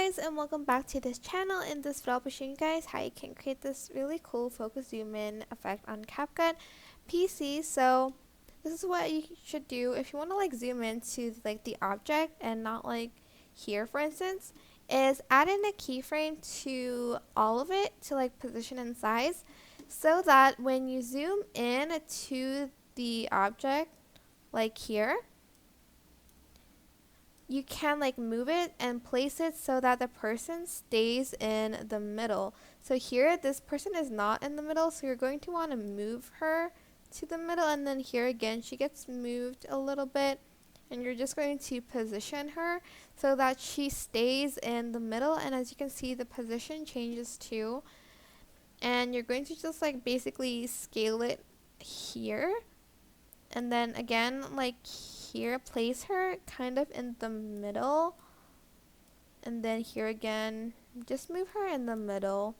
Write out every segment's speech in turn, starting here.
guys, and welcome back to this channel. In this video, I'll be showing you guys how you can create this really cool focus zoom in effect on CapCut PC. So this is what you should do if you want to like zoom into like the object and not like here, for instance, is add in a keyframe to all of it to like position and size, so that when you zoom in to the object like here, you can like move it and place it so that the person stays in the middle. So here this person is not in the middle, so you're going to want to move her to the middle, and then here again she gets moved a little bit, and you're just going to position her so that she stays in the middle. And as you can see, the position changes too, and you're going to just like basically scale it here, and then again like here place her kind of in the middle, and then here again just move her in the middle.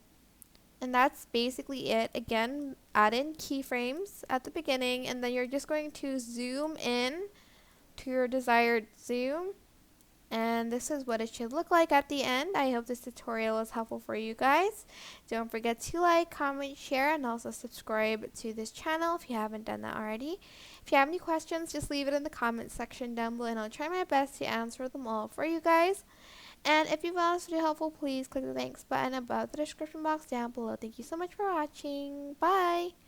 And that's basically it. Again, add in keyframes at the beginning, and then you're just going to zoom in to your desired zoom, and this is what it should look like at the end. I hope this tutorial was helpful for you guys. Don't forget to like, comment, share, and also subscribe to this channel if you haven't done that already. If you have any questions, just leave it in the comment section down below, and I'll try my best to answer them all for you guys. And if you found this video helpful, please click the thanks button above the description box down below. Thank you so much for watching. Bye!